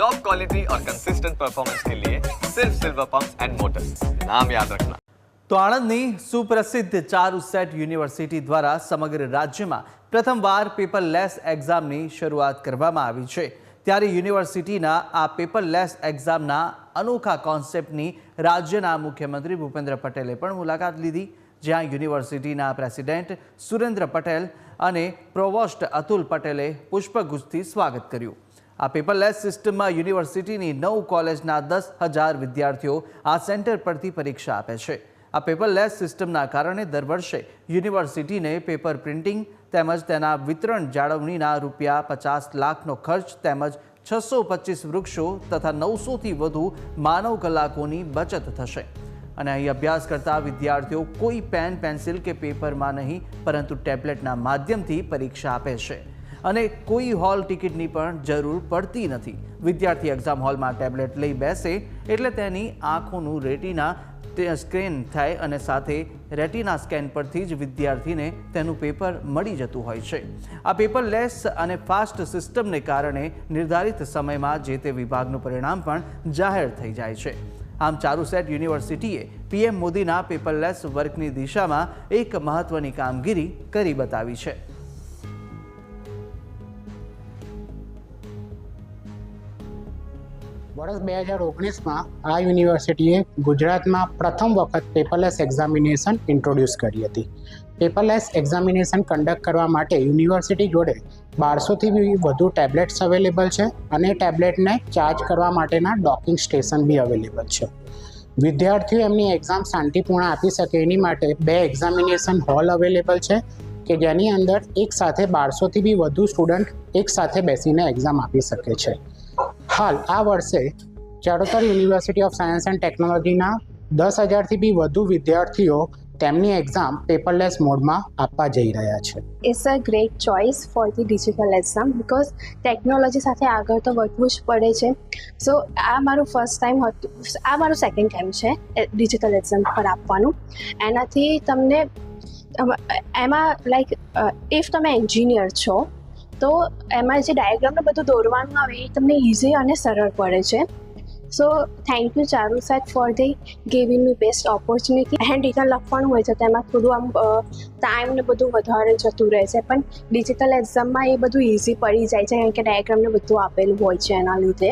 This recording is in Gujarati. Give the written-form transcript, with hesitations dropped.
टॉप क्वालिटी और कंसिस्टेंट परफॉर्मेंस के लिए सिर्फ सिल्वर पंप्स एंड मोटर्स, नाम याद रखना। તો આણંદની સુપ્રસિદ્ધ ચારુસેટ યુનિવર્સિટી દ્વારા સમગ્ર રાજ્યમાં પ્રથમવાર પેપરલેસ એક્ઝામની શરૂઆત કરવામાં આવી છે। ત્યારે યુનિવર્સિટીના આ પેપરલેસ એક્ઝામના અનોખા કોન્સેપ્ટની રાજ્યના મુખ્યમંત્રી ભૂપેન્દ્ર પટેલે પણ મુલાકાત લીધી, જ્યાં યુનિવર્સિટીના પ્રેસિડેન્ટ સુરેન્દ્ર પટેલ અને પ્રોવોસ્ટ અતુલ પટેલે પુષ્પગુચ્છથી સ્વાગત કર્યું। આ પેપરલેસ સિસ્ટમમાં યુનિવર્સિટીની 9 કોલેજના 10,000 વિદ્યાર્થીઓ આ સેન્ટર પરથી પરીક્ષા આપે છે। આ પેપરલેસ સિસ્ટમના કારણે દર વર્ષે યુનિવર્સિટીને પેપર પ્રિન્ટિંગ તેમજ તેના વિતરણ જાળવણીના ₹50 લાખનો ખર્ચ તેમજ 625 વૃક્ષો તથા 900થી વધુ માનવ કલાકોની બચત થશે। અને અહીં અભ્યાસ કરતા વિદ્યાર્થીઓ કોઈ પેન પેન્સિલ કે પેપરમાં નહીં પરંતુ ટેબ્લેટના માધ્યમથી પરીક્ષા આપે છે અને કોઈ હોલ ટિકિટની પણ જરૂર પડતી નથી। વિદ્યાર્થી એક્ઝામ હોલમાં ટેબ્લેટ લઈ બેસે એટલે તેની આંખોનું રેટિના સ્કેન થાય અને સાથે રેટિના સ્કેન પરથી જ વિદ્યાર્થીને તેનું પેપર મળી જતું હોય છે। આ પેપરલેસ અને ફાસ્ટ સિસ્ટમને કારણે નિર્ધારિત સમયમાં જે તે વિભાગનું પરિણામ પણ જાહેર થઈ જાય છે। આમ ચારુસેટ યુનિવર્સિટીએ પીએમ મોદીના પેપરલેસ વર્કની દિશામાં એક મહત્વની કામગીરી કરી બતાવી છે। વર્ષ 2019માં આ યુનિવર્સિટીએ ગુજરાતમાં પ્રથમ વખત પેપરલેસ એક્ઝામિનેશન ઇન્ટ્રોડ્યુસ કરી હતી। પેપરલેસ એક્ઝામિનેશન કન્ડક્ટ કરવા માટે યુનિવર્સિટી જોડે 1200થી વધુ ટેબ્લેટ્સ અવેલેબલ છે અને ટેબ્લેટને ચાર્જ કરવા માટેના ડોકિંગ સ્ટેશન બી અવેલેબલ છે। વિદ્યાર્થીઓ એમની એક્ઝામ શાંતિપૂર્ણ આપી શકે એની માટે 2 એક્ઝામિનેશન હોલ અવેલેબલ છે કે જેની અંદર એક સાથે 1200થી બી વધુ સ્ટુડન્ટ એક સાથે બેસીને એક્ઝામ આપી શકે છે। હાલ આ વર્ષે Charotar university of science and ટેકનોલોજીના 10,000થી બી વધુ વિદ્યાર્થીઓ તેમની એક્ઝામ પેપરલેસ મોડમાં આપવા જઈ રહ્યા છે। It's a great choice for the digital exam because technology સાથે આગળ તો વધવું જ પડે છે। સો આ મારું ફર્સ્ટ ટાઈમ હતું, આ મારું સેકન્ડ ટાઈમ છે ડિજિટલ એક્ઝામ પર આપવાનું। એનાથી તમને એમાં લાઈક ઇફ તમે એન્જિનિયર છો તો એમાં જે ડાયાગ્રામને બધું દોરવાનું આવે એ તમને ઇઝી અને સરળ પડે છે। So thank you Charusat for the giving me best opportunity. And return લખવાનું હોય છે તેમાં થોડું આમ ટાઈમ ને બધું વધારે જતું રહે છે, પણ ડિજિટલ એક્ઝામમાં એ બધું ઇઝી પડી જાય છે કારણ કે ડાયાગ્રામને બધું આપેલું હોય છે એના લીધે।